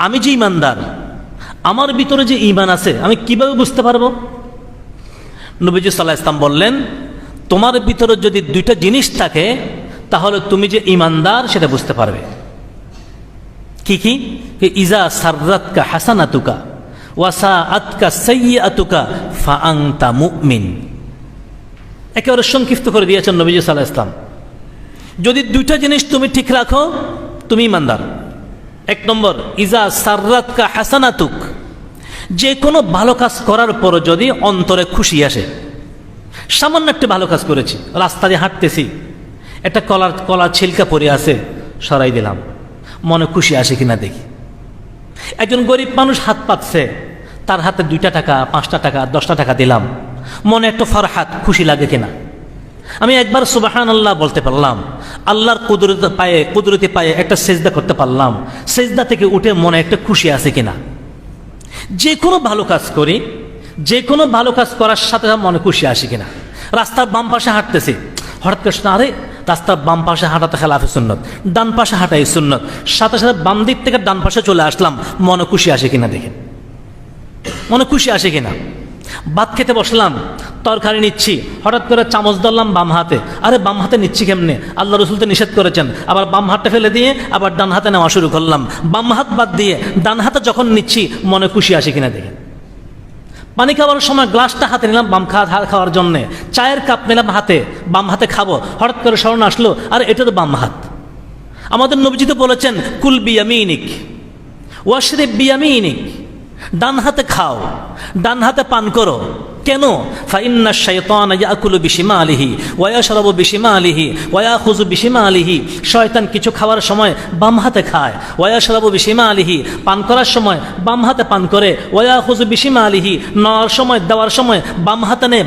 আমি যে ইমানদার, আমার ভিতরে যে ঈমান আছে আমি কিভাবে বুঝতে পারবো? নবীজি সাল্লাল্লাহু আলাইহি ওয়াসাল্লাম বললেন, তোমার ভিতরে যদি দুইটা জিনিস থাকে তাহলে তুমি যে ইমানদার সেটা বুঝতে পারবে। কি কি? ইজা সাররাতকা হাসানাতুকা ওয়া সাআতকা সাইয়্যাতুকা ফাআনতা মুমিন। একেবারে সংক্ষিপ্ত করে দিয়েছেন নবীজি সাল্লাল্লাহু আলাইহি ওয়াসাল্লাম। যদি দুইটা জিনিস তুমি ঠিক রাখো তুমি ইমানদার। এক নম্বর, ইজা সাররাতকা হাসানাতুক, যে কোনো ভালো কাজ করার পর যদি অন্তরে খুশি আসে। সামান্য একটা ভালো কাজ করেছি, রাস্তা দিয়ে হাঁটতেছি, একটা কলার ছিলকা পড়ে আছে, সরাই দিলাম, মনে খুশি আসে কিনা দেখি। একজন গরিব মানুষ হাত পাতছে, তার হাতে 2টা টাকা 5টা টাকা 10টা টাকা দিলাম, মনে একটা ফরহাত খুশি লাগে কিনা। আমি একবার সুবহানাল্লাহ বলতে পারলাম, আল্লাহর কুদরতে পায়ে একটা সেজদা করতে পারলাম, সেজদা থেকে উঠে মনে একটা খুশি আছে কিনা। যে কোনো ভালো কাজ করি, যে কোনো ভালো কাজ করার সাথে মনে খুশি আসে কিনা। রাস্তার বাম পাশে হাঁটতেছি, হঠাৎ করে শোনা, আরে রাস্তার বাম পাশে হাঁটাতে খেলাফে সুন্নত, ডান পাশে হাঁটাই সুন্নত, সাথে সাথে বাম দিক থেকে ডান পাশে চলে আসলাম, মনে খুশি আসে কিনা দেখেন, মনে খুশি আসে কিনা। ভাত খেতে বসলাম, তরকারি নিচ্ছি, হঠাৎ করে চামচ ধরলাম বাম হাতে, আরে বাম হাতে নিচ্ছি কেমনে, আল্লাহ রসুল তো নিষেধ করেছেন। আবার বাম হাতটা ফেলে দিয়ে আবার ডান হাতে নেওয়া শুরু করলাম, বাম হাত বাদ দিয়ে ডান হাতে যখন নিচ্ছি মনে খুশি আসে কিনা দেখেন। পানি খাওয়ার সময় গ্লাসটা হাতে নিলাম বাম খাওয়ার জন্যে, চায়ের কাপ নিলাম হাতে, বাম হাতে খাবো, হঠাৎ করে স্মরণ আসলো, আর এটা তো বাম হাত। আমাদের নবীজি তো বলেছেন, কুল বিয়ামিনিক ওয়াশরিব বিয়ামিনিক, ডান হাতে খাও, ডান হাতে পান করো। কেন? ফাইন্না শাইতানা ইয়াকুলু বিশিমালিহি ওয়া ইয়াশরাবু বিশিমালিহি ওয়া ইয়াখুযু বিশিমালিহি। শয়তান কিছু খাওয়ার সময় বাম হাতে খায়, ওয়া ইয়াশরাবু বিশিমালিহি, পান করার সময় বাম হাতে পান করে, ওয়া ইয়াখুযু বিশিমালিহি, নেওয়ার সময় দেওয়ার সময় বাম হাতে নেয়।